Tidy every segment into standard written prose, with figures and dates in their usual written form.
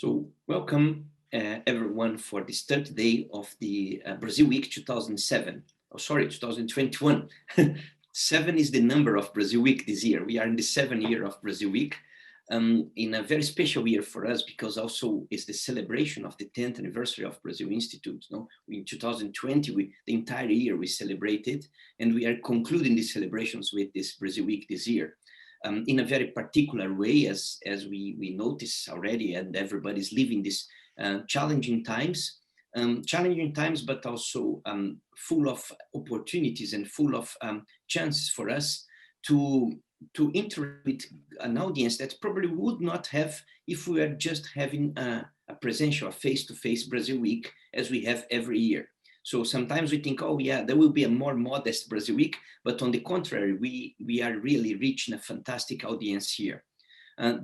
So welcome everyone for this third day of the Brazil Week 2007. Oh, sorry, 2021. 7 is the number of Brazil Week this year. We are in the 7th year of Brazil Week, in a very special year for us because also it's the celebration of the 10th anniversary of Brazil Institute. No? In 2020, the entire year we celebrated, and we are concluding the celebrations with this Brazil Week this year. In a very particular way, as we notice already, and everybody's living these challenging times, but also full of opportunities and full of chances for us to interact with an audience that probably would not have if we were just having a presential, face-to-face Brazil Week as we have every year. So sometimes we think, oh yeah, there will be a more modest Brazil Week, but on the contrary, we are really reaching a fantastic audience here.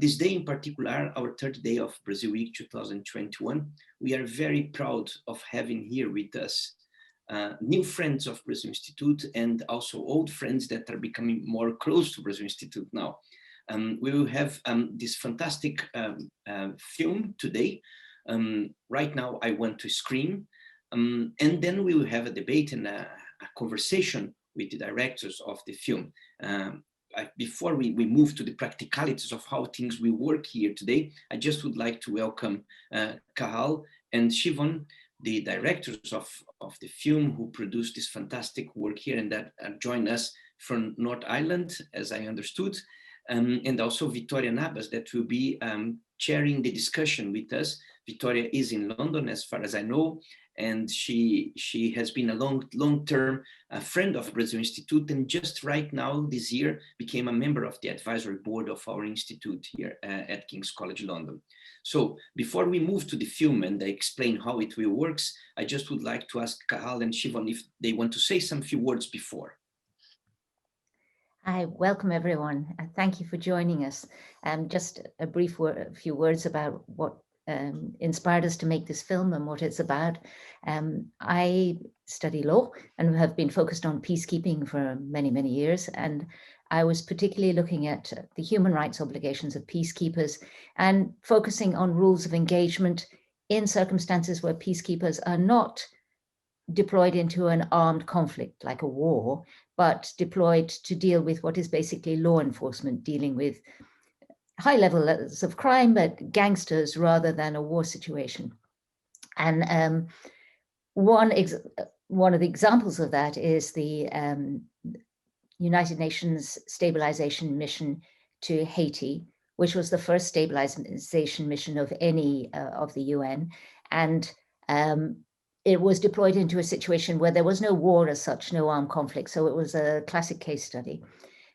This day in particular, our third day of Brazil Week 2021, we are very proud of having here with us new friends of Brazil Institute and also old friends that are becoming more close to Brazil Institute now. We will have this fantastic film today. Right now, I want to scream. And then we will have a debate and a conversation with the directors of the film. Before we move to the practicalities of how things will work here today, I just would like to welcome Cahal and Siobhán, the directors of the film who produced this fantastic work here and that join us from North Ireland, as I understood, and also Victoria Nabas that will be chairing the discussion with us. Victoria is in London, as far as I know, and she has been a long-term friend of Brazil Institute, and just right now, this year, became a member of the advisory board of our institute here at King's College London. So before we move to the film and I explain how it will works, I just would like to ask Cahal and Siobhán if they want to say some few words before. Hi, welcome everyone. Thank you for joining us. Just a few words about what inspired us to make this film and what it's about. I study law and have been focused on peacekeeping for many, many years. And I was particularly looking at the human rights obligations of peacekeepers and focusing on rules of engagement in circumstances where peacekeepers are not deployed into an armed conflict like a war, but deployed to deal with what is basically law enforcement, dealing with high levels of crime, but gangsters rather than a war situation. And one of the examples of that is the United Nations stabilization mission to Haiti, which was the first stabilization mission of any of the UN. And it was deployed into a situation where there was no war as such, no armed conflict. So it was a classic case study.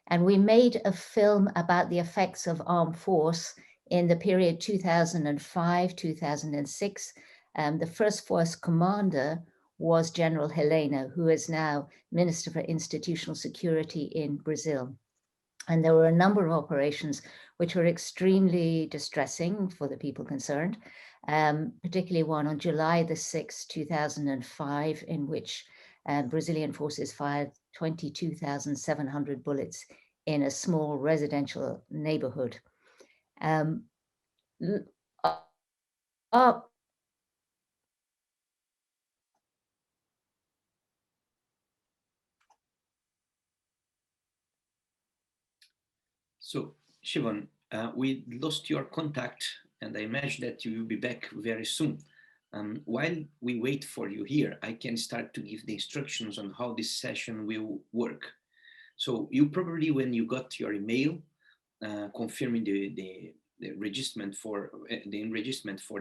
And we made a film about the effects of armed force in the period 2005-2006. The first force commander was General Helena, who is now Minister for Institutional Security in Brazil. And there were a number of operations which were extremely distressing for the people concerned, particularly one on July the 6th, 2005, in which Brazilian forces fired 22,700 bullets in a small residential neighborhood. So, Siobhán, we lost your contact, and I imagine that you will be back very soon. While we wait for you here, I can start to give the instructions on how this session will work. So you probably, when you got your email confirming the enregistrement for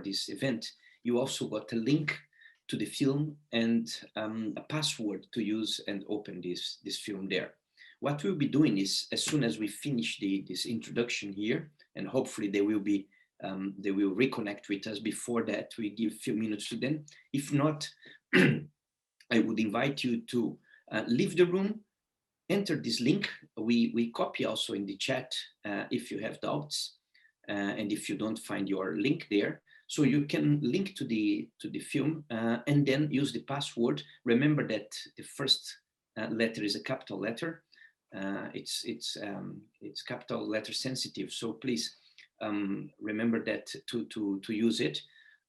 this event, you also got a link to the film and a password to use and open this film there. What we'll be doing is, as soon as we finish this introduction here, and hopefully they will reconnect with us before that, we give a few minutes to them. If not, I would invite you to leave the room, enter this link. We copy also in the chat if you have doubts, and if you don't find your link there. So you can link to the film and then use the password. Remember that the first letter is a capital letter. It's capital letter sensitive. So please remember that to use it.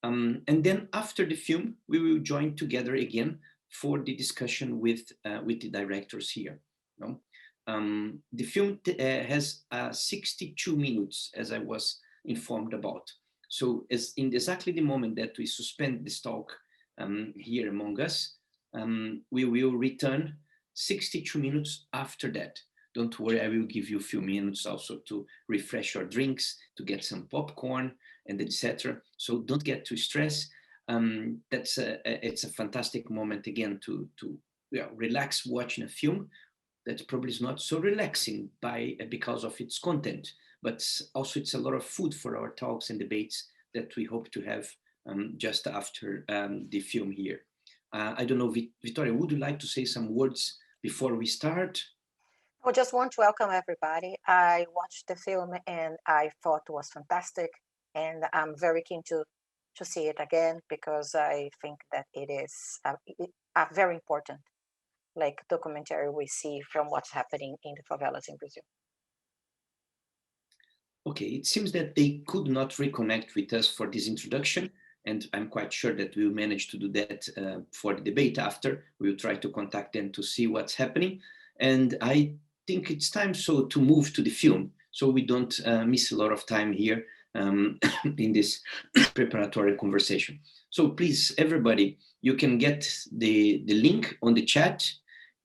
And then after the film, we will join together again for the discussion with the directors here. No? The film has 62 minutes, as I was informed about. So as in exactly the moment that we suspend this talk here among us, we will return 62 minutes after that. Don't worry, I will give you a few minutes also to refresh your drinks, to get some popcorn, and etc. So don't get too stressed. It's a fantastic moment again to relax watching a film that probably is not so relaxing because of its content, but also it's a lot of food for our talks and debates that we hope to have just after the film here. I don't know, Victoria, would you like to say some words before we start? I just want to welcome everybody. I watched the film and I thought it was fantastic, and I'm very keen to see it again because I think that it is a very important documentary we see from what's happening in the favelas in Brazil. Okay, it seems that they could not reconnect with us for this introduction, and I'm quite sure that we'll manage to do that for the debate after. We'll try to contact them to see what's happening. And I think it's time to move to the film, so we don't miss a lot of time here in this preparatory conversation. So please, everybody, you can get the link on the chat.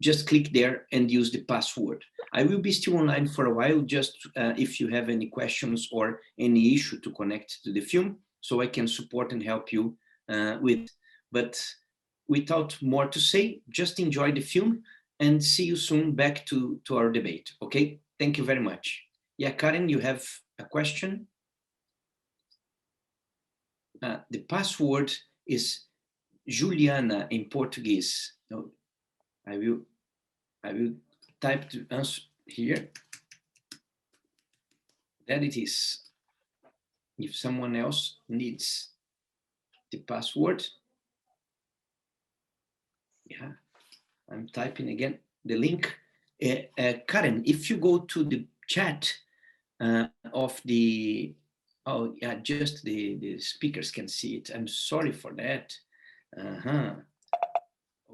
Just click there and use the password. I will be still online for a while, just if you have any questions or any issue to connect to the film, so I can support and help you with. But without more to say, just enjoy the film and see you soon back to our debate. Okay, thank you very much. Yeah, Karen, you have a question? The password is Juliana in Portuguese. No, I will type the answer here. That it is. If someone else needs the password, yeah, I'm typing again the link. Karen, if you go to the chat of the, oh yeah, just the speakers can see it. I'm sorry for that.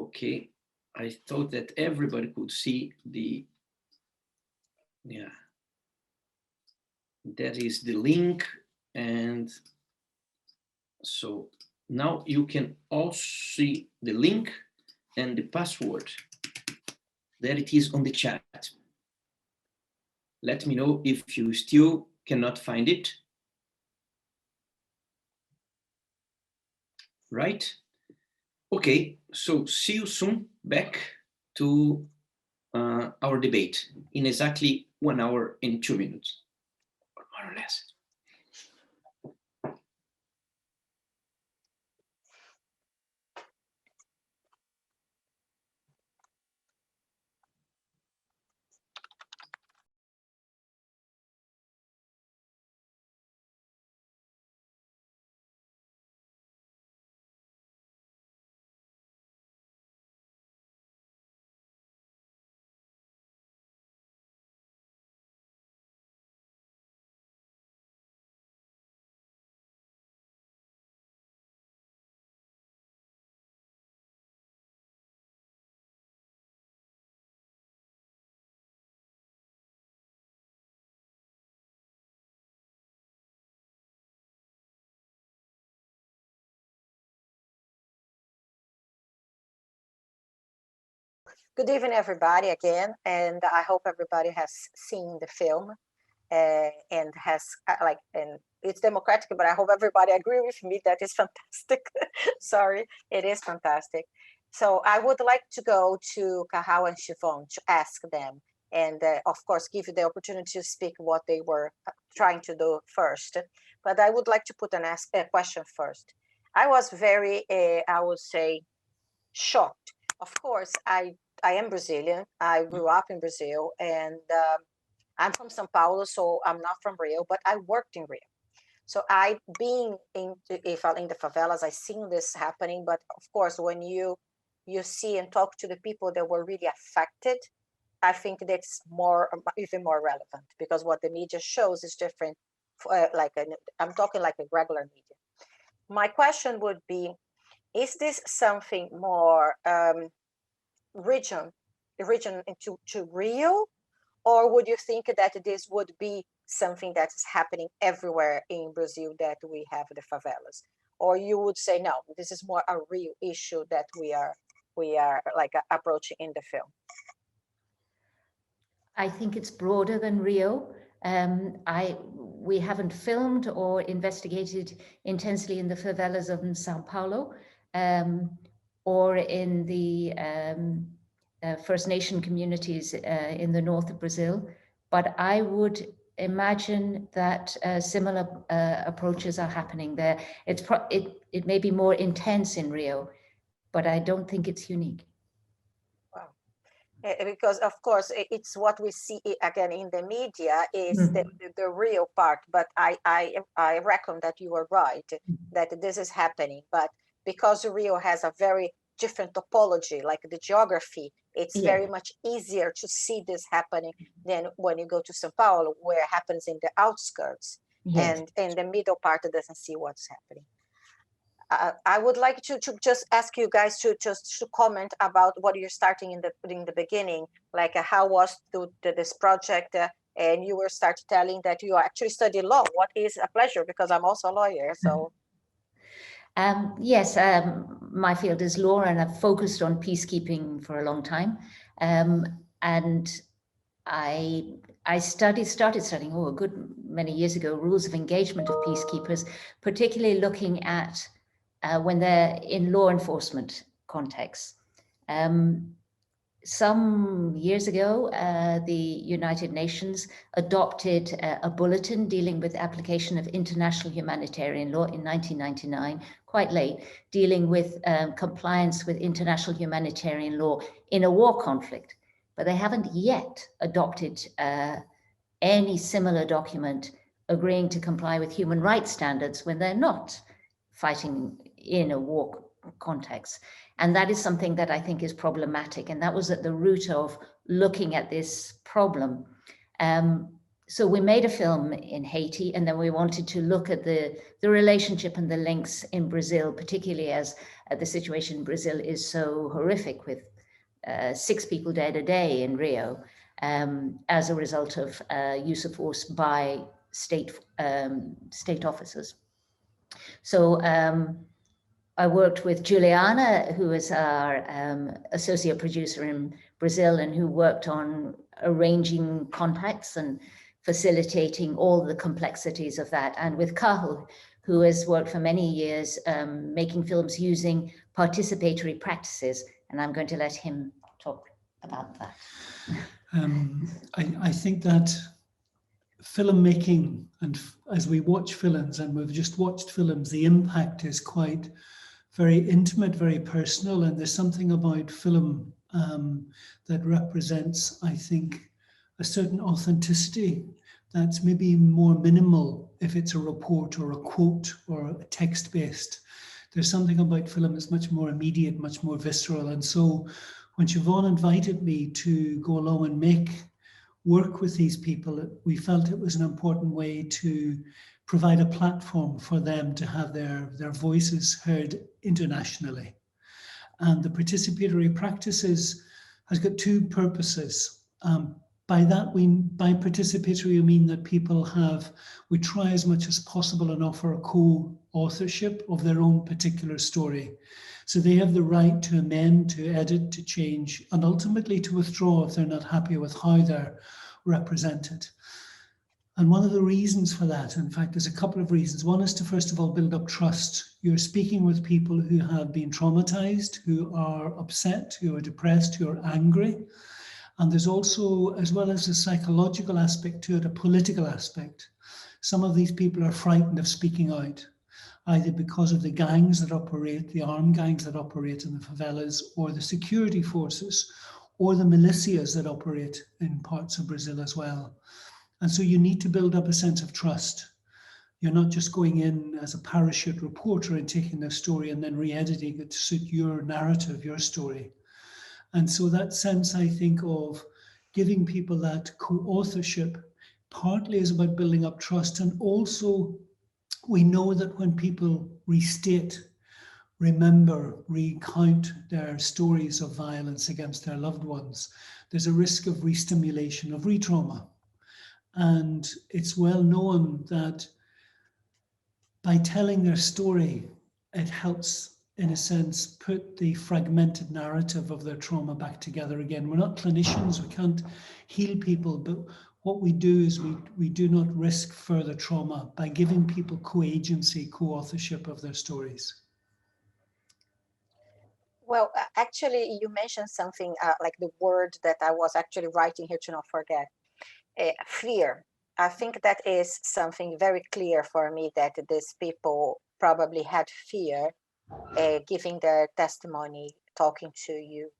Okay, I thought that everybody could see the, yeah, that is the link. And so now you can also see the link and the password. There it is on the chat. Let me know if you still cannot find it. Right? Okay, so see you soon back to our debate in exactly 1 hour and 2 minutes, or more or less. Good evening, everybody, again, and I hope everybody has seen the film and has and it's democratic, but I hope everybody agree with me that it's fantastic. Sorry, it is fantastic. So I would like to go to Cahal and Siobhán to ask them, and of course, give you the opportunity to speak what they were trying to do first. But I would like to put a question first. I was very, I would say, shocked. Of course, I am Brazilian. I grew up in Brazil, and I'm from São Paulo, so I'm not from Rio, but I worked in Rio. So I being in the favelas, I seen this happening. But of course, when you see and talk to the people that were really affected, I think that's even more relevant, because what the media shows is different I'm talking like a regular media. My question would be, is this something more region to Rio, or would you think that this would be something that is happening everywhere in Brazil, that we have the favelas? Or you would say, no, this is more a Rio issue that we are like approaching in the film? I think it's broader than Rio. We haven't filmed or investigated intensely in the favelas of Sao Paulo, or in the First Nation communities in the north of Brazil, but I would imagine that similar approaches are happening there. It may be more intense in Rio, but I don't think it's unique. Wow. Because of course it's what we see again in the media is the real part, but I reckon that you are right, that this is happening, but because Rio has a very different topology, like the geography, it's very much easier to see this happening than when you go to São Paulo, where it happens in the outskirts, and in the middle part it doesn't see what's happening. I would like to just ask you guys to comment about what you're starting in the beginning, like how was this project, and you were telling that you actually study law. What is a pleasure, because I'm also a lawyer. So yes, my field is law, and I've focused on peacekeeping for a long time, and I started studying a good many years ago rules of engagement of peacekeepers, particularly looking at when they're in law enforcement contexts. Some years ago, the United Nations adopted a bulletin dealing with application of international humanitarian law in 1999, quite late, dealing with compliance with international humanitarian law in a war conflict. But they haven't yet adopted any similar document agreeing to comply with human rights standards when they're not fighting in a war context. And that is something that I think is problematic. And that was at the root of looking at this problem. So we made a film in Haiti, and then we wanted to look at the relationship and the links in Brazil, particularly as the situation in Brazil is so horrific, with 6 people dead a day in Rio as a result of use of force by state officers. So I worked with Juliana, who is our associate producer in Brazil, and who worked on arranging contacts and facilitating all the complexities of that, and with Cahal, who has worked for many years making films using participatory practices, and I'm going to let him talk about that. I think that filmmaking, and as we watch films, and we've just watched films, the impact is quite very intimate, very personal, and there's something about film that represents, I think, a certain authenticity that's maybe more minimal if it's a report or a quote or a text-based. There's something about film that's much more immediate, much more visceral. And so when Siobhán invited me to go along and work with these people, we felt it was an important way to provide a platform for them to have their voices heard internationally. And the participatory practices has got 2 purposes. By participatory, we mean that we try as much as possible and offer a co-authorship of their own particular story. So they have the right to amend, to edit, to change, and ultimately to withdraw if they're not happy with how they're represented. And one of the reasons for that, in fact, there's a couple of reasons. One is to, first of all, build up trust. You're speaking with people who have been traumatized, who are upset, who are depressed, who are angry. And there's also, as well as a psychological aspect to it, a political aspect. Some of these people are frightened of speaking out, either because of the gangs that operate, the armed gangs that operate in the favelas, or the security forces, or the militias that operate in parts of Brazil as well. And so you need to build up a sense of trust. You're not just going in as a parachute reporter and taking their story and then re-editing it to suit your narrative, your story. And so that sense, I think, of giving people that co-authorship partly is about building up trust. And also, we know that when people restate, remember, recount their stories of violence against their loved ones, there's a risk of re-stimulation, of re-trauma. And it's well known that by telling their story, it helps, in a sense, put the fragmented narrative of their trauma back together again. We're not clinicians, we can't heal people, but what we do is we do not risk further trauma by giving people co-agency, co-authorship of their stories. Well, actually, you mentioned something like the word that I was actually writing here to not forget. Fear. I think that is something very clear for me, that these people probably had fear giving their testimony, talking to you.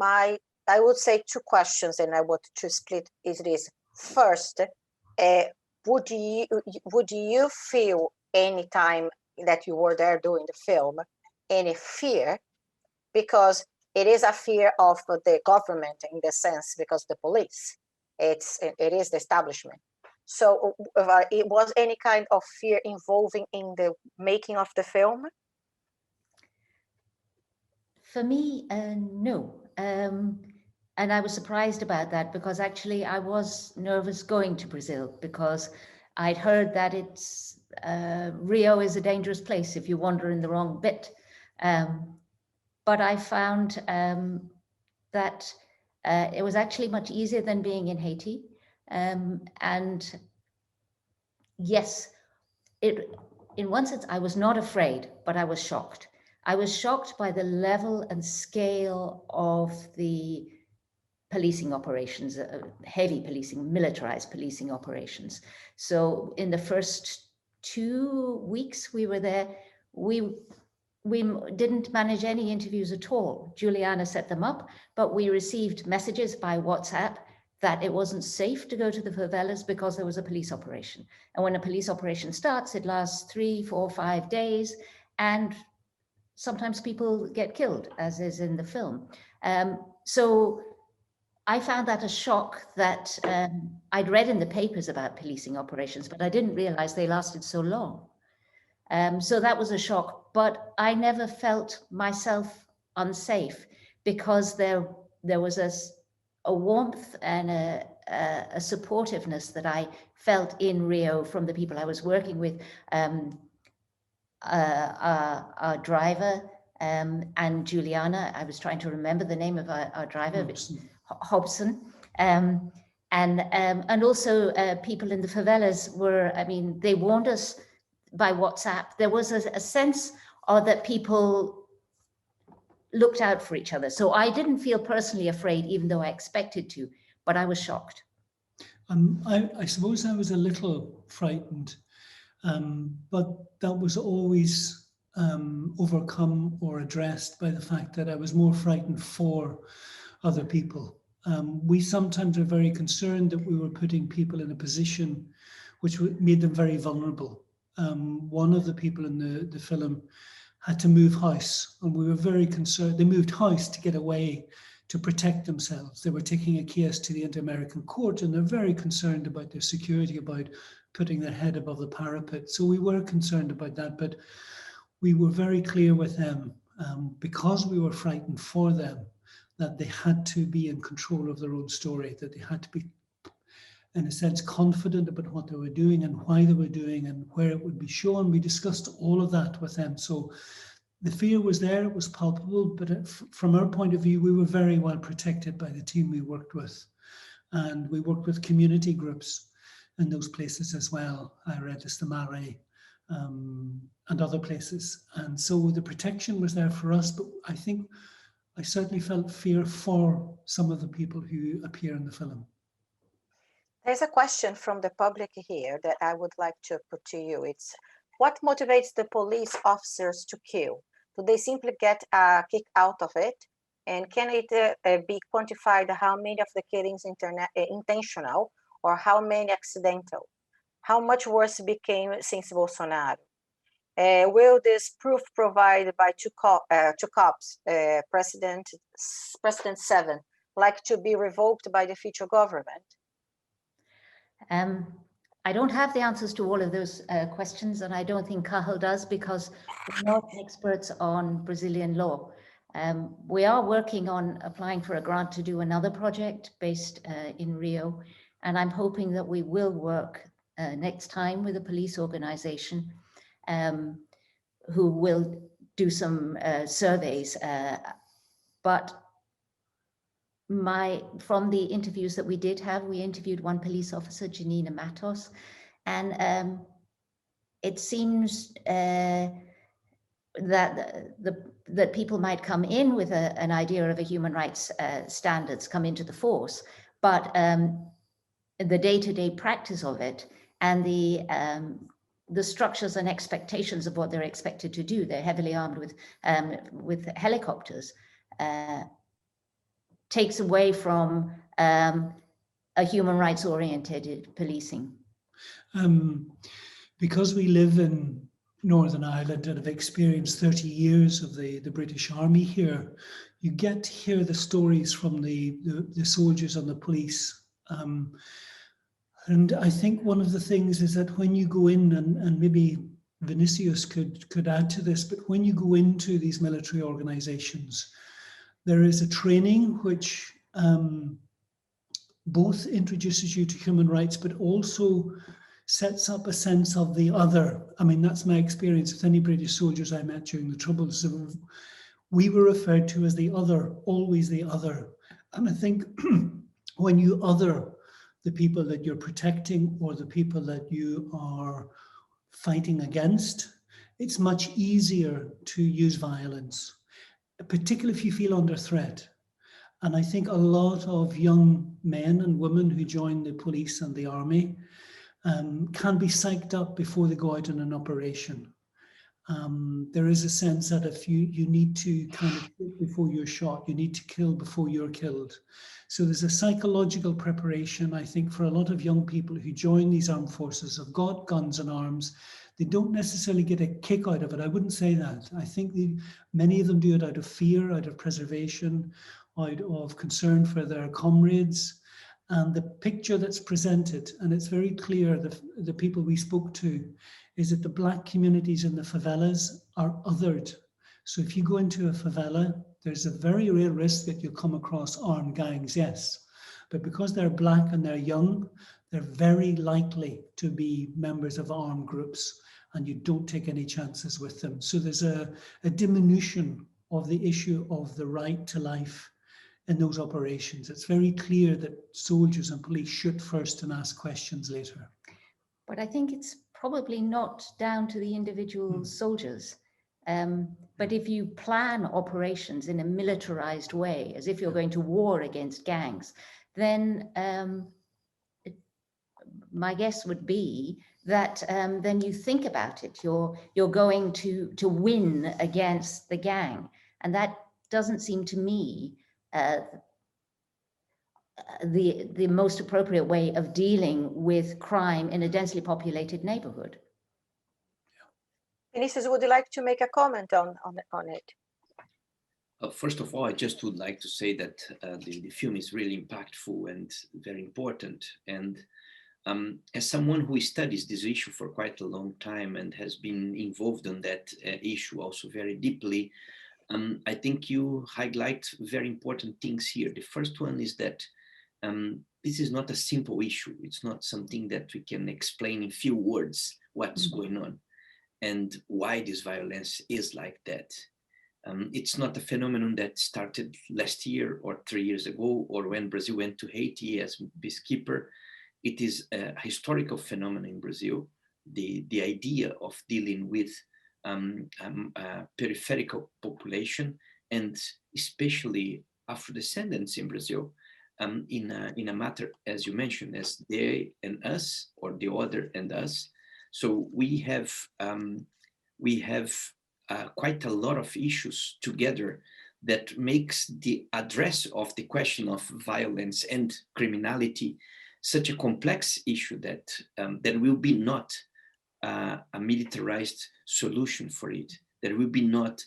I would say two questions, and I want to split is this. First, would you feel any time that you were there doing the film any fear? Because it is a fear of the government in the sense, because the police, it is the establishment. So it was any kind of fear involving in the making of the film? For me, no. And I was surprised about that, because actually I was nervous going to Brazil, because I'd heard that it's Rio is a dangerous place if you wander in the wrong bit. But I found that it was actually much easier than being in Haiti. And yes, in one sense, I was not afraid, but I was shocked. I was shocked by the level and scale of the policing operations, heavy policing, militarized policing operations. So in the first 2 weeks we were there, we didn't manage any interviews at all. Juliana set them up, but we received messages by WhatsApp that it wasn't safe to go to the favelas because there was a police operation. And when a police operation starts, it lasts 3, 4, 5 days, and sometimes people get killed, as is in the film. So I found that a shock, that I'd read in the papers about policing operations, but I didn't realize they lasted so long. So that was a shock, but I never felt myself unsafe, because there was a warmth and a supportiveness that I felt in Rio from the people I was working with. Our driver and Juliana, I was trying to remember the name of our driver, Hobson. And also people in the favelas were, I mean, they warned us by WhatsApp. There was a sense of that people looked out for each other. So I didn't feel personally afraid, even though I expected to, but I was shocked. I suppose I was a little frightened, but that was always overcome or addressed by the fact that I was more frightened for other people. We sometimes are very concerned that we were putting people in a position which made them very vulnerable. One of the people in the film had to move house, and we were very concerned. They moved house to get away, to protect themselves. They were taking a case to the Inter-American Court, and they're very concerned about their security, about putting their head above the parapet. So we were concerned about that, but we were very clear with them, because we were frightened for them, that they had to be in control of their own story, that they had to be, in a sense, confident about what they were doing and why they were doing and where it would be shown. We discussed all of that with them. So the fear was there, it was palpable, but from our point of view, we were very well protected by the team we worked with. And we worked with community groups in those places as well. I read this, the Mare, and other places. And so the protection was there for us, but I think I certainly felt fear for some of the people who appear in the film. There's a question from the public here that I would like to put to you. It's, what motivates the police officers to kill? Do they simply get a kick out of it? And can it be quantified how many of the killings intentional or how many accidental? How much worse it became since Bolsonaro? Will this proof provided by two cops, President 7, like to be revoked by the future government? I don't have the answers to all of those questions, and I don't think Cahal does, because we're not experts on Brazilian law. We are working on applying for a grant to do another project based in Rio, and I'm hoping that we will work next time with a police organization who will do some surveys. But from the interviews that we did have, we interviewed one police officer, Janina Matos, and it seems that people might come in with an idea of a human rights standards come into the force, but the day-to-day practice of it and the structures and expectations of what they're expected to do, they're heavily armed with helicopters, takes away from a human rights oriented policing. Because we live in Northern Ireland and have experienced 30 years of the British Army here, you get to hear the stories from the soldiers and the police. And I think one of the things is that when you go in, and maybe Vinicius could add to this, but when you go into these military organizations, there is a training which both introduces you to human rights, but also sets up a sense of the other. I mean, that's my experience with any British soldiers I met during the Troubles. We were referred to as the other, always the other. And I think when you other the people that you're protecting or the people that you are fighting against, it's much easier to use violence, particularly if you feel under threat. And I think a lot of young men and women who join the police and the army can be psyched up before they go out on an operation. There is a sense that if you need to kind of shoot before you're shot, you need to kill before you're killed. So there's a psychological preparation, I think, for a lot of young people who join these armed forces, have got guns and arms. They don't necessarily get a kick out of it. I wouldn't say that. I think many of them do it out of fear, out of preservation, out of concern for their comrades. And the picture that's presented, and it's very clear, the people we spoke to, is that the Black communities in the favelas are othered. So if you go into a favela, there's a very real risk that you'll come across armed gangs, yes. But because they're Black and they're young, they're very likely to be members of armed groups, and you don't take any chances with them. So there's a diminution of the issue of the right to life in those operations. It's very clear that soldiers and police shoot first and ask questions later. But I think it's probably not down to the individual soldiers. But if you plan operations in a militarized way, as if you're going to war against gangs, then my guess would be that then you think about it. You're going to win against the gang, and that doesn't seem to me the most appropriate way of dealing with crime in a densely populated neighborhood. Vinicius, would you like to make a comment on it? First of all, I just would like to say that the film is really impactful and very important. And as someone who studies this issue for quite a long time and has been involved in that issue also very deeply, I think you highlight very important things here. The first one is that this is not a simple issue. It's not something that we can explain in few words what's going on and why this violence is like that. It's not a phenomenon that started last year or 3 years ago, or when Brazil went to Haiti as peacekeeper. It is a historical phenomenon in Brazil. The idea of dealing with a peripheral population, and especially Afro-descendants in Brazil, in a matter, as you mentioned, as they and us, or the other and us. So we have quite a lot of issues together that makes the address of the question of violence and criminality such a complex issue that there will be not a militarized solution for it. There will be not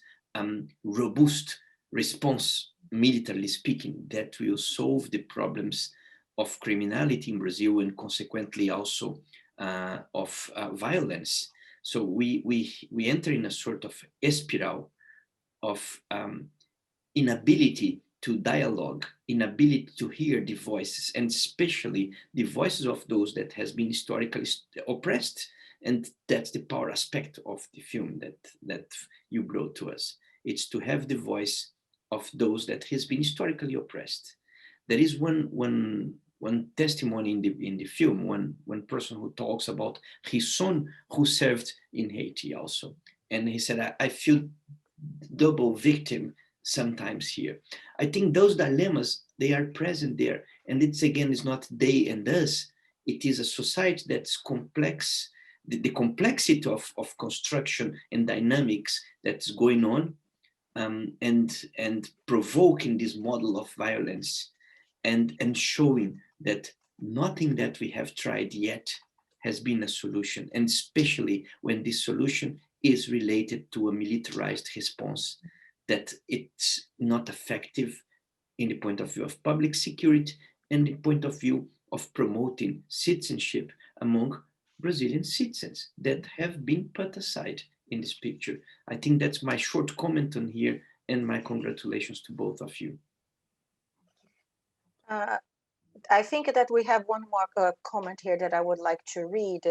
robust response, militarily speaking, that will solve the problems of criminality in Brazil, and consequently also of violence. So we enter in a sort of spiral of inability to dialogue, inability to hear the voices, and especially the voices of those that has been historically oppressed. And that's the power aspect of the film that you brought to us. It's to have the voice of those that has been historically oppressed. There is one testimony in the film, one person who talks about his son who served in Haiti also. And he said, I feel double victim sometimes here. I think those dilemmas, they are present there. And it's not they and us. It is a society that's complex, the complexity of construction and dynamics that's going on, and provoking this model of violence, and showing that nothing that we have tried yet has been a solution, and especially when this solution is related to a militarized response, that it's not effective in the point of view of public security and the point of view of promoting citizenship among Brazilian citizens that have been put aside in this picture. I think that's my short comment on here, and my congratulations to both of you. I think that we have one more comment here that I would like to read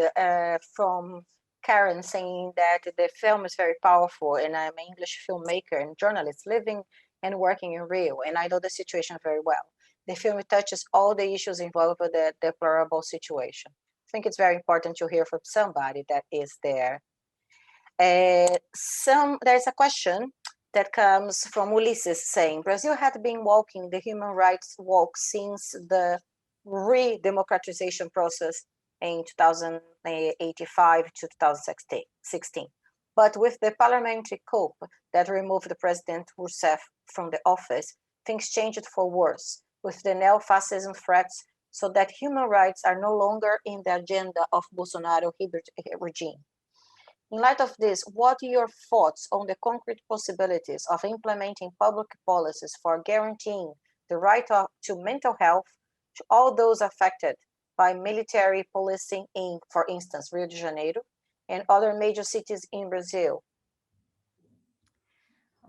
from Karen, saying that the film is very powerful, and I'm an English filmmaker and journalist living and working in Rio, and I know the situation very well. The film touches all the issues involved with the deplorable situation. I think it's very important to hear from somebody that is there. There's a question that comes from Ulysses saying, Brazil had been walking the human rights walk since the re-democratization process in 2085 to 2016. But with the parliamentary coup that removed the President Rousseff from the office, things changed for worse, with the neo-fascism threats, so that human rights are no longer in the agenda of Bolsonaro regime. In light of this, what are your thoughts on the concrete possibilities of implementing public policies for guaranteeing the right to mental health to all those affected by military policing in, for instance, Rio de Janeiro and other major cities in Brazil?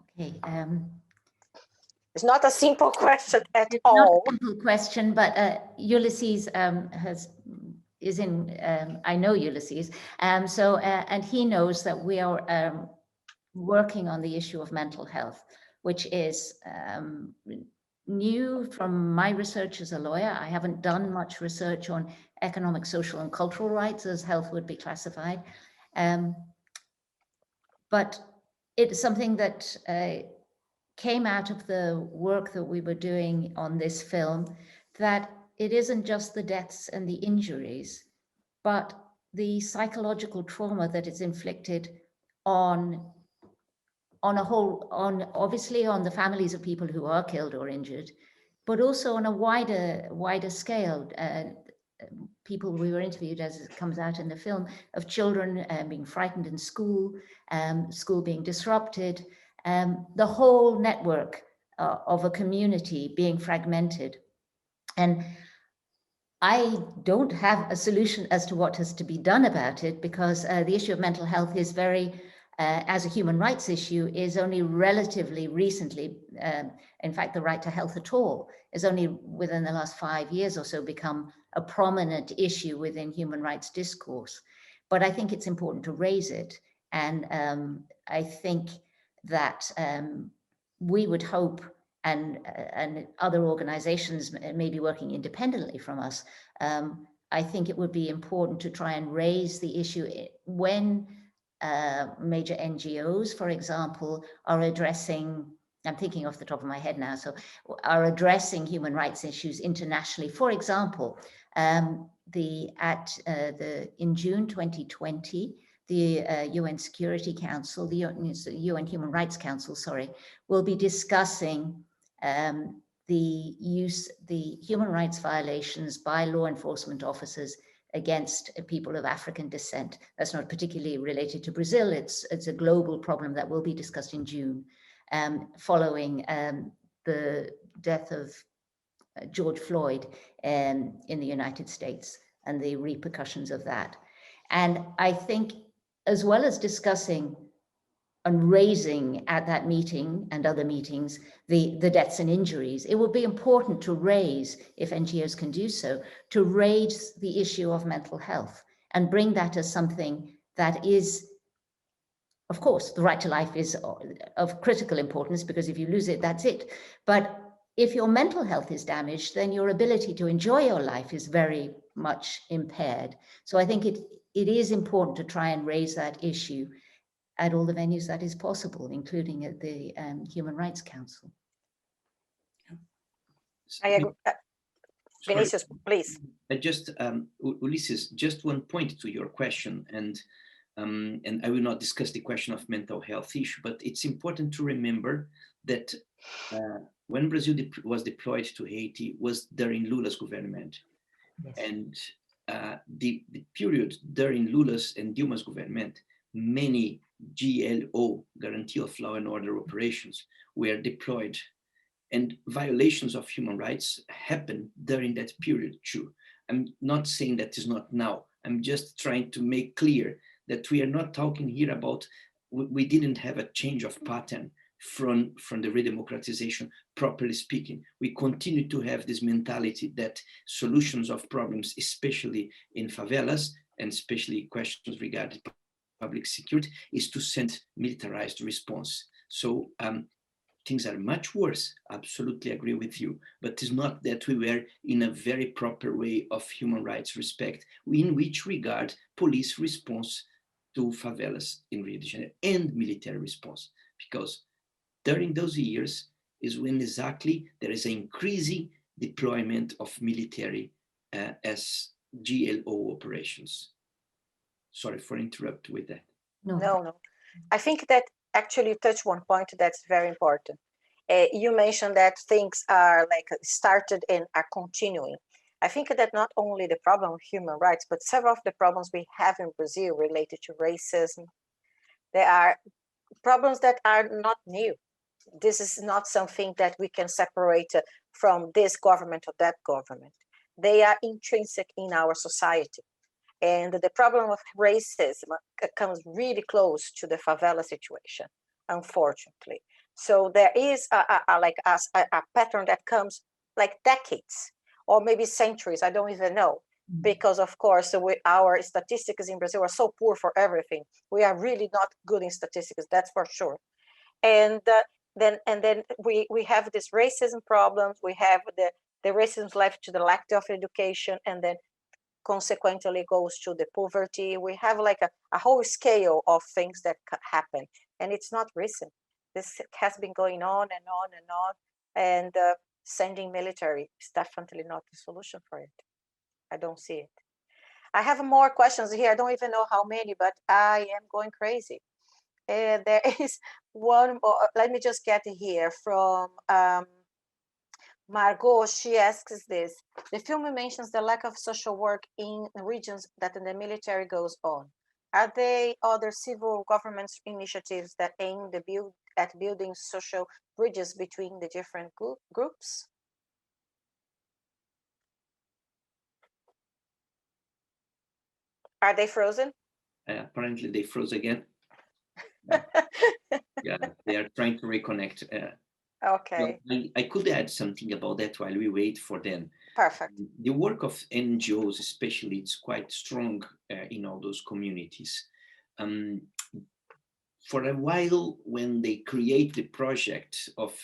Okay. It's not a simple question at It's all. not a simple question, but Ulysses is in, I know Ulysses, and he knows that we are working on the issue of mental health, which is new from my research as a lawyer. I haven't done much research on economic, social, and cultural rights as health would be classified. But it's something that came out of the work that we were doing on this film, that it isn't just the deaths and the injuries, but the psychological trauma that is inflicted on obviously on the families of people who are killed or injured, but also on a wider scale. People we were interviewed, as it comes out in the film, of children being frightened in school, school being disrupted, the whole network of a community being fragmented. And I don't have a solution as to what has to be done about it, because the issue of mental health is very, as a human rights issue, is only relatively recently, in fact, the right to health at all is only within the last 5 years or so become a prominent issue within human rights discourse. But I think it's important to raise it. And I think that we would hope, and other organizations may be working independently from us, I think it would be important to try and raise the issue when major NGOs, for example, are addressing, I'm thinking off the top of my head now, so are addressing human rights issues internationally. For example, in June 2020, the UN Security Council, the UN Human Rights Council, will be discussing the human rights violations by law enforcement officers against people of African descent. That's not particularly related to Brazil. It's a global problem that will be discussed in June, following the death of George Floyd in the United States and the repercussions of that. And I think, as well as discussing and raising at that meeting and other meetings the deaths and injuries, it would be important to raise, if NGOs can do so, to raise the issue of mental health and bring that as something that is, of course, the right to life is of critical importance, because if you lose it, that's it. But if your mental health is damaged, then your ability to enjoy your life is very much impaired. So I think it is important to try and raise that issue at all the venues that is possible, including at the Human Rights Council. I agree. Vinicius, please. Ulysses, just one point to your question, and I will not discuss the question of mental health issue, but it's important to remember that when Brazil was deployed to Haiti was during Lula's government. Yes. And the period during Lula's and Dilma's government, many GLO, Guarantee of Law and Order operations, were deployed, and violations of human rights happened during that period too. I'm not saying that is not now. I'm just trying to make clear that we are not talking here about, we didn't have a change of pattern from the redemocratization, properly speaking. We continue to have this mentality that solutions of problems, especially in favelas, and especially questions regarding public security, is to send militarized response. So things are much worse, absolutely agree with you, but it's not that we were in a very proper way of human rights respect, in which regard police response to favelas in Rio de Janeiro and military response, because during those years is when exactly there is an increasing deployment of military as GLO operations. Sorry for interrupting with that. No. I think that actually you touched one point that's very important. You mentioned that things are like started and are continuing. I think that not only the problem of human rights, but several of the problems we have in Brazil related to racism, there are problems that are not new. This is not something that we can separate from this government or that government. They are intrinsic in our society. And the problem of racism comes really close to the favela situation, unfortunately. So there is a pattern that comes like decades or maybe centuries, I don't even know. Because of course, our statistics in Brazil are so poor for everything. We are really not good in statistics, that's for sure. And then we have this racism problems. We have the racism left to the lack of education, and then consequently goes to the poverty. We have like a whole scale of things that happen, and it's not recent. This has been going on and on and on, and sending military is definitely not the solution for it. I don't see it. I have more questions here. I don't even know how many, but I am going crazy. There is one more. Let me just get here from Margot. She asks this: the film mentions the lack of social work in regions that the military goes on. Are there other civil government initiatives that aim at building social bridges between the different groups? Are they frozen? Apparently they froze again. Yeah, they are trying to reconnect. Okay. I could add something about that while we wait for them. Perfect. The work of NGOs, especially, it's quite strong in all those communities. For a while, when they create the project of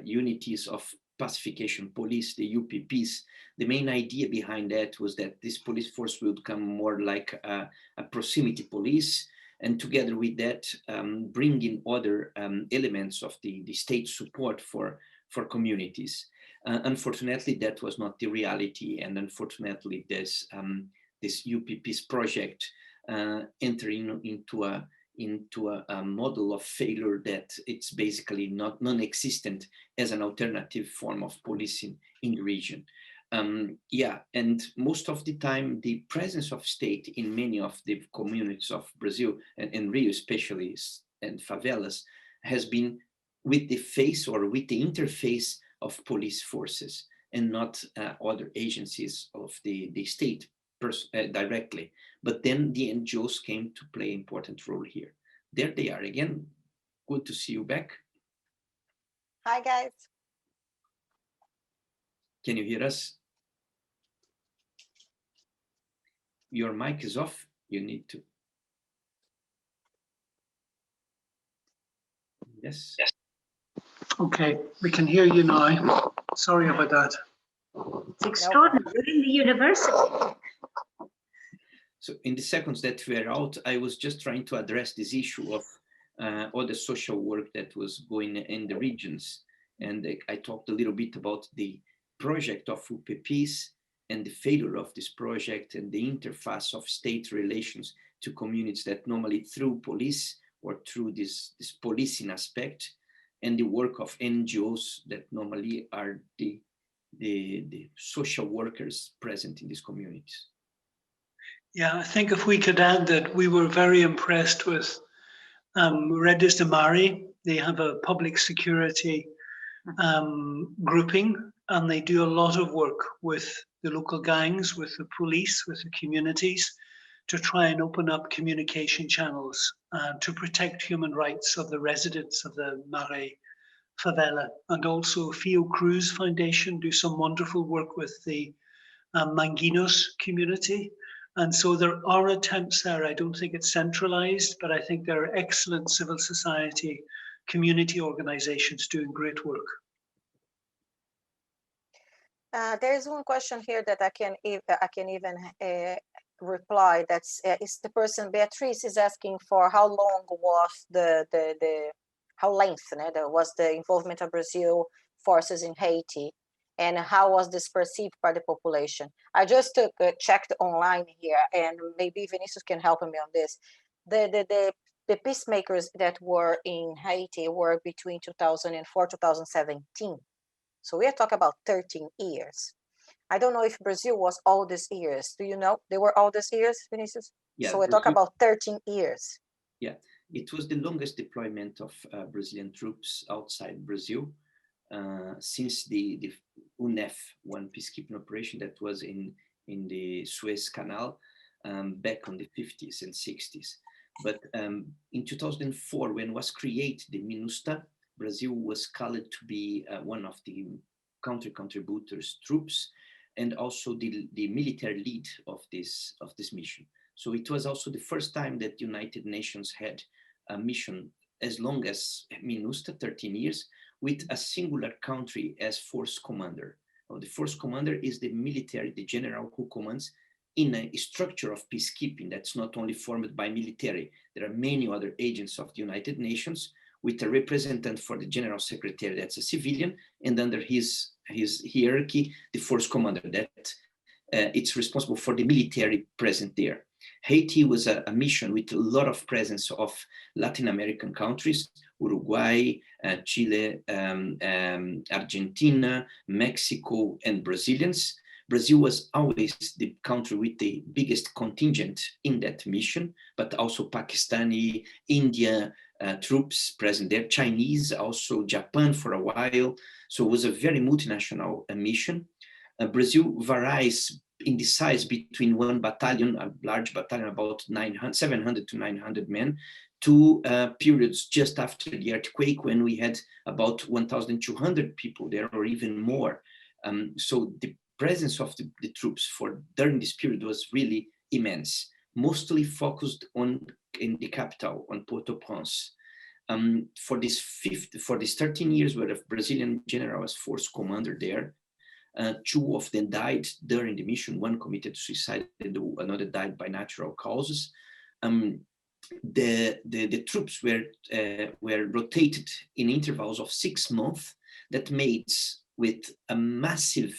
unities of pacification police, the UPPs, the main idea behind that was that this police force would come more like a proximity police, and together with that, bring in other elements of the state support for communities. Unfortunately, that was not the reality, and unfortunately, this UPP's project entering into a model of failure that it's basically non-existent as an alternative form of policing in the region. And most of the time, the presence of state in many of the communities of Brazil, and in Rio especially, and favelas, has been with the face or with the interface of police forces. and not other agencies of the state directly. But then the NGOs came to play an important role here. There they are again. Good to see you back. Hi, guys. Can you hear us? Your mic is off. You need to. Yes. Okay, we can hear you now. Sorry about that. It's extraordinary. We're in the university. So in the seconds that we are out, I was just trying to address this issue of all the social work that was going in the regions. And I talked a little bit about the project of UPPs and the failure of this project and the interface of state relations to communities that normally through police or through this policing aspect, and the work of NGOs that normally are the social workers present in these communities. Yeah, I think if we could add that we were very impressed with Redes de Mari. They have a public security grouping, and they do a lot of work with the local gangs, with the police, with the communities, to try and open up communication channels to protect human rights of the residents of the Mare favela. And also Fio Cruz Foundation do some wonderful work with the Manguinhos community. And so there are attempts there. I don't think it's centralized, but I think there are excellent civil society community organizations doing great work. There is one question here that I can even reply. That's is the person Beatrice is asking for how long was how lengthy was the involvement of Brazil forces in Haiti, and how was this perceived by the population? I just checked online here, and maybe Vinicius can help me on this. The peacemakers that were in Haiti were between 2004 2017. So we are talking about 13 years. I don't know if Brazil was all these years. Do you know? They were all these years, Vinicius? Yeah, so we're talking about 13 years. Yeah, it was the longest deployment of Brazilian troops outside Brazil since the UNEF, one peacekeeping operation that was in the Suez Canal back on the 50s and 60s. But in 2004, when was created the MINUSTA, Brazil was called to be one of the country contributors troops, and also the military lead of this mission. So it was also the first time that the United Nations had a mission as long as MINUSTA, 13 years, with a singular country as force commander. The force commander is the military, the general who commands in a structure of peacekeeping that's not only formed by military. There are many other agents of the United Nations with a representative for the general secretary that's a civilian, and under his hierarchy, the force commander that it's responsible for the military present there. Haiti was a mission with a lot of presence of Latin American countries, Uruguay, Chile, Argentina, Mexico, and Brazilians. Brazil was always the country with the biggest contingent in that mission, but also Pakistani, India, troops present there, Chinese, also Japan for a while. So it was a very multinational mission. Brazil varies in the size between one battalion, a large battalion, about 700 to 900 men, to periods just after the earthquake when we had about 1,200 people there or even more. So the presence of the troops during this period was really immense, mostly focused in the capital, on Port-au-Prince. For this 13 years where a Brazilian general was force commander there, 2 of them died during the mission. One committed suicide, another died by natural causes. The troops were rotated in intervals of 6 months. That made with a massive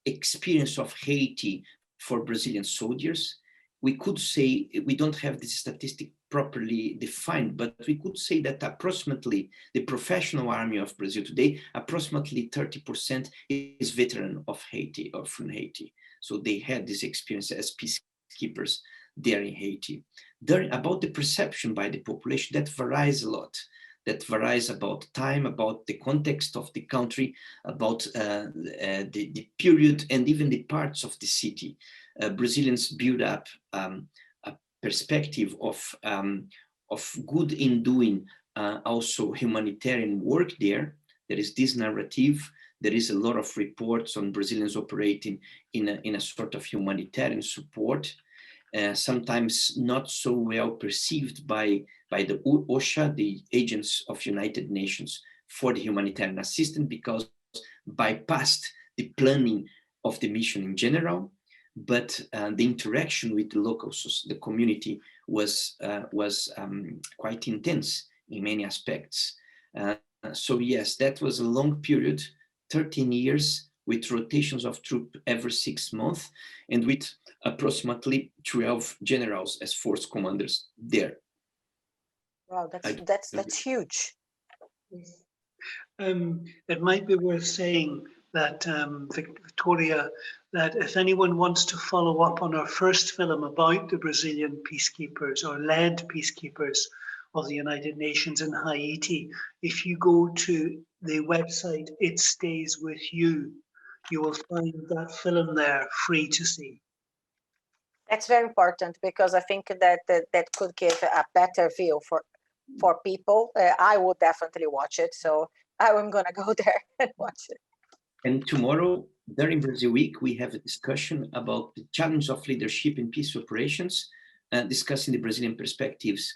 experience of Haiti for Brazilian soldiers. We could say, we don't have this statistic properly defined, but we could say that approximately the professional army of Brazil today, approximately 30% is veteran of Haiti or from Haiti. So they had this experience as peacekeepers there in Haiti. About the perception by the population, that varies a lot. that varies about time, about the context of the country, about the period, and even the parts of the city. Brazilians build up a perspective of good in doing also humanitarian work there. There is this narrative. There is a lot of reports on Brazilians operating in a sort of humanitarian support, sometimes not so well perceived by the OSHA, the agents of United Nations for the humanitarian assistance, because bypassed the planning of the mission in general, but the interaction with the locals, the community, was quite intense in many aspects. So yes, that was a long period, 13 years, with rotations of troops every 6 months, and with approximately 12 generals as force commanders there. Wow, that's huge. It might be worth saying that, Victoria, that if anyone wants to follow up on our first film about the Brazilian peacekeepers or led peacekeepers of the United Nations in Haiti, if you go to the website It Stays With You, you will find that film there free to see. That's very important, because I think that could give a better view for people. I would definitely watch it, so I'm gonna go there and watch it. And tomorrow, during Brazil Week, we have a discussion about the challenge of leadership in peace operations, discussing the Brazilian perspectives,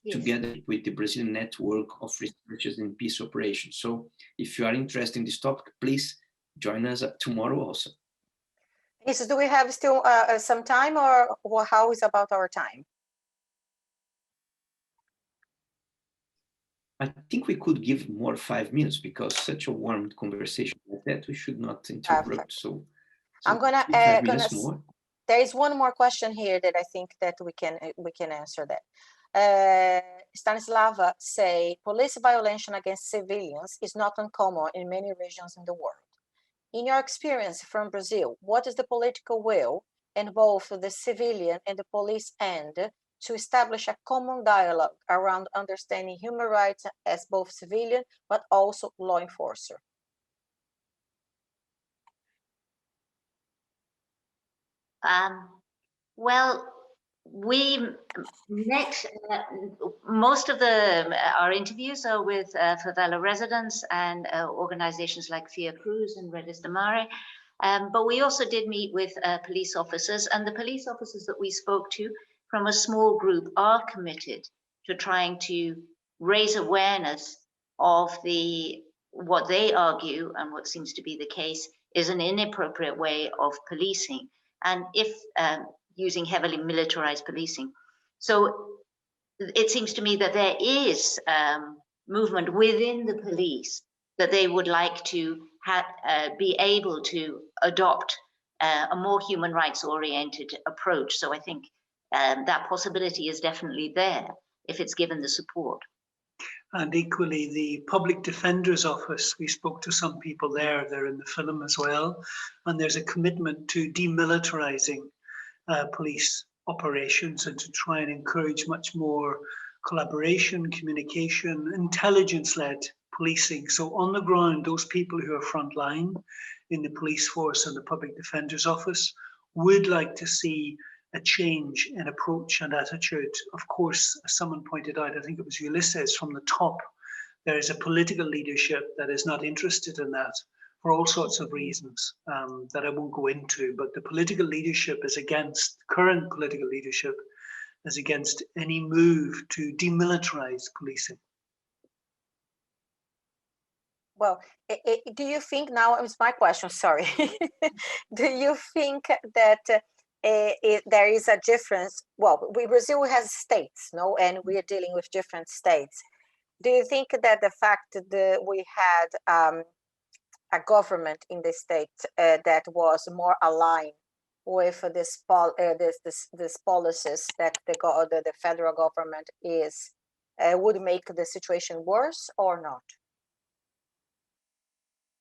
yes, together with the Brazilian network of researchers in peace operations. So if you are interested in this topic, please join us tomorrow also. Yes, do we have still some time, or how is about our time? I think we could give more 5 minutes, because such a warm conversation like that, we should not interrupt. So I'm gonna 5 minutes more. There is one more question here that I think that we can answer that. Stanislava say, police violence against civilians is not uncommon in many regions in the world. In your experience from Brazil, what is the political will in both the civilian and the police end to establish a common dialogue around understanding human rights as both civilian but also law enforcer? Well, most of our interviews are with favela residents and organizations like Fia Cruz and Redes de Mare. But we also did meet with police officers, and the police officers that we spoke to from a small group are committed to trying to raise awareness of what they argue, and what seems to be the case, is an inappropriate way of policing, and if using heavily militarized policing. So it seems to me that there is movement within the police that they would like to be able to adopt a more human rights oriented approach. So I think that possibility is definitely there if it's given the support. And equally, the Public Defender's Office, we spoke to some people there, they're in the film as well, and there's a commitment to demilitarizing police operations and to try and encourage much more collaboration, communication, intelligence-led policing. So on the ground, those people who are frontline in the police force and the Public Defender's Office would like to see a change in approach and attitude. Of course, as someone pointed out, I think it was Ulysses, from the top, there is a political leadership that is not interested in that for all sorts of reasons that I won't go into, but the political leadership is against, current political leadership is against any move to demilitarize policing. Well, do you think, now it's my question, sorry. Do you think that there is a difference? Well, Brazil has states, no, and we are dealing with different states. Do you think that the fact that we had a government in the state that was more aligned with this policies that the federal government is would make the situation worse or not?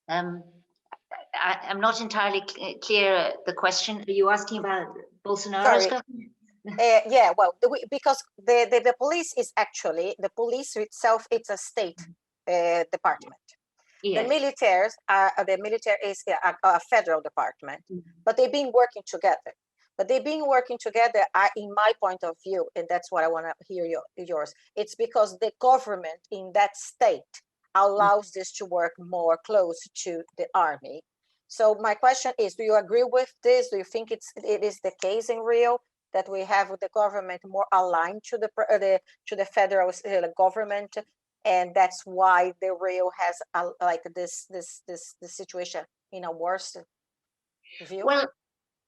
I'm not entirely clear the question. Are you asking about Bolsonaro's government? Yeah, well, because the police is actually, the police itself, it's a state department. Yes. The military is a federal department, but they've been working together. In my point of view, and that's what I want to hear yours. It's because the government in that state allows this to work more close to the army. So my question is, do you agree with this? Do you think it is the case in Rio that we have the government more aligned to the federal government, and that's why the Rio has like this situation in a worse view? Well,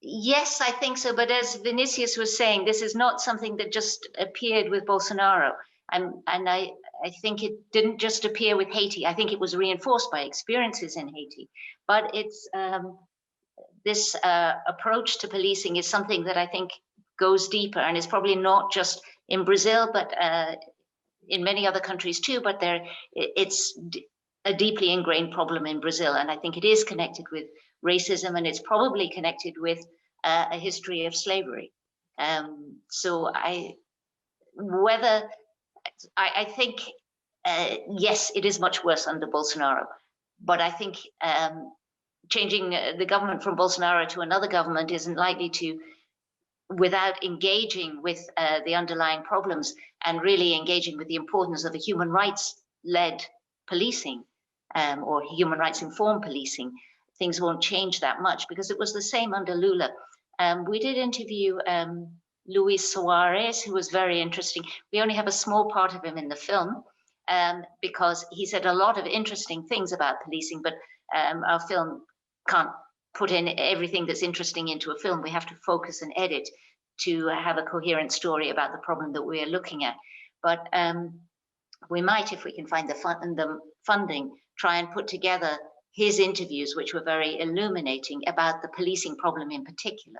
yes, I think so. But as Vinicius was saying, this is not something that just appeared with Bolsonaro. And I think it didn't just appear with Haiti. I think it was reinforced by experiences in Haiti. But it's this approach to policing is something that I think goes deeper, and is probably not just in Brazil, but in many other countries too. But it's a deeply ingrained problem in Brazil, and I think it is connected with racism, and it's probably connected with a history of slavery. So I think yes, it is much worse under Bolsonaro, but I think changing the government from Bolsonaro to another government isn't likely to, without engaging with the underlying problems and really engaging with the importance of a human rights-led policing or human rights-informed policing, things won't change that much, because it was the same under Lula. We did interview Luis Soares, who was very interesting. We only have a small part of him in the film because he said a lot of interesting things about policing, but our film can't put in everything that's interesting into a film. We have to focus and edit to have a coherent story about the problem that we are looking at. But we might, if we can find the funding, try and put together his interviews, which were very illuminating about the policing problem in particular.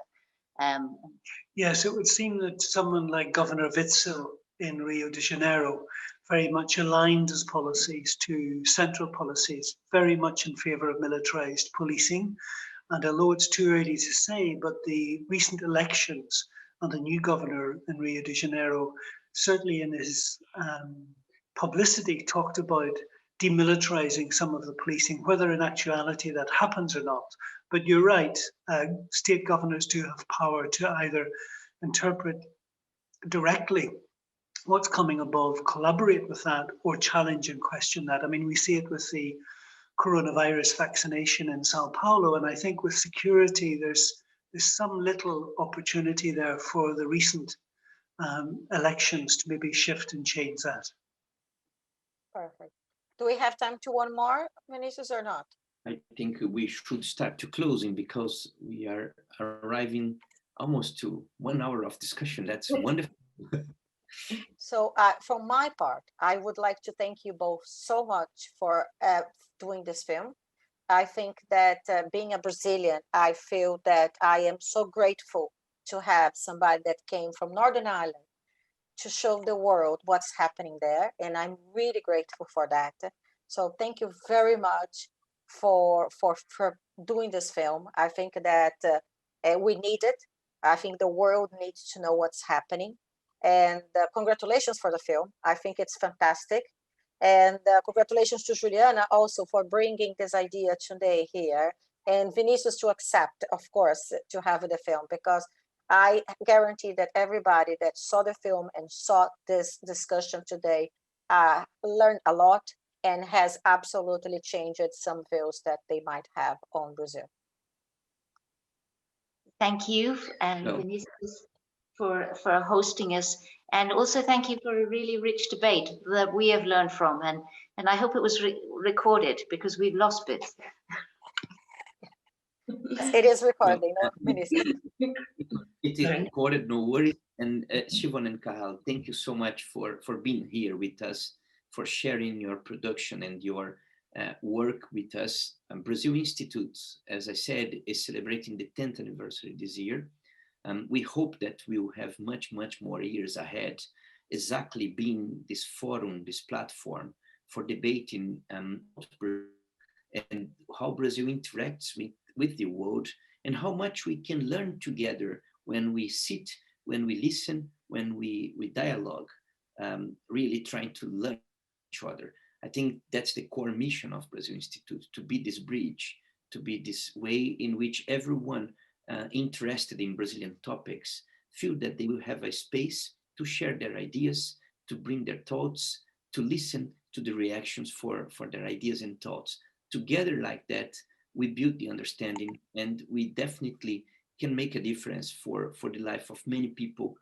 Yes, it would seem that someone like Governor Witzel in Rio de Janeiro very much aligned his policies to central policies, very much in favor of militarized policing. And although it's too early to say, but the recent elections and the new governor in Rio de Janeiro, certainly in his publicity, talked about demilitarizing some of the policing, whether in actuality that happens or not. But you're right, state governors do have power to either interpret directly what's coming above, collaborate with that, or challenge and question that. I mean, we see it with the coronavirus vaccination in Sao Paulo, and I think with security, there's some little opportunity there for the recent elections to maybe shift and change that. Perfect. Do we have time to one more, Vinicius, or not? I think we should start to closing, because we are arriving almost to 1 hour of discussion. That's wonderful. So from my part, I would like to thank you both so much for doing this film. I think that being a Brazilian, I feel that I am so grateful to have somebody that came from Northern Ireland to show the world what's happening there. And I'm really grateful for that. So thank you very much for doing this film. I think that we need it. I think the world needs to know what's happening. And congratulations for the film. I think it's fantastic. And congratulations to Juliana also for bringing this idea today here, and Vinicius to accept, of course, to have the film, because I guarantee that everybody that saw the film and saw this discussion today learned a lot and has absolutely changed some views that they might have on Brazil. Thank you, and Vinicius, for hosting us, and also thank you for a really rich debate that we have learned from, and I hope it was recorded, because we've lost bits. It is recording, no, Vinicius. It is recorded, no worries. And Siobhán and Cahal, thank you so much for being here with us, for sharing your production and your work with us. Brazil Institute, as I said, is celebrating the 10th anniversary this year. We hope that we will have much more years ahead, exactly being this forum, this platform for debating and how Brazil interacts with the world, and how much we can learn together when we sit when we listen, when we dialogue, really trying to learn each other. I think that's the core mission of Brazil Institute, to be this bridge, to be this way in which everyone interested in Brazilian topics feel that they will have a space to share their ideas, to bring their thoughts, to listen to the reactions for their ideas and thoughts. Together like that, we build the understanding, and we definitely can make a difference for the life of many people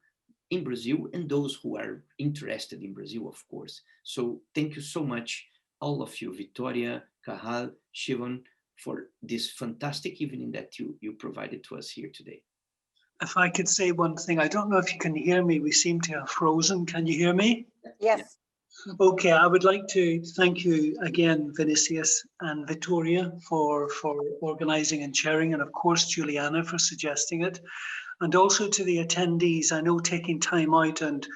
in Brazil and those who are interested in Brazil, of course. So thank you so much, all of you, Victoria, Cahal, Siobhán, for this fantastic evening that you provided to us here today. If I could say one thing, I don't know if you can hear me. We seem to have frozen. Can you hear me? Yes. Okay, I would like to thank you again, Vinicius and Victoria, for organizing and chairing, and of course, Juliana for suggesting it. And also to the attendees. I know taking time out and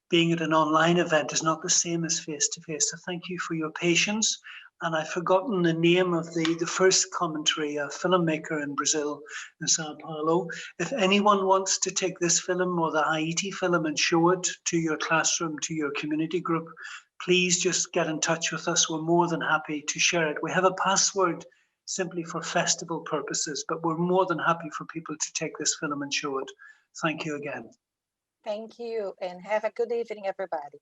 being at an online event is not the same as face-to-face. So thank you for your patience. And I've forgotten the name of the first commentary, a filmmaker in Brazil, in Sao Paulo. If anyone wants to take this film or the Haiti film and show it to your classroom, to your community group, please just get in touch with us. We're more than happy to share it. We have a password simply for festival purposes, but we're more than happy for people to take this film and show it. Thank you again. Thank you, and have a good evening, everybody.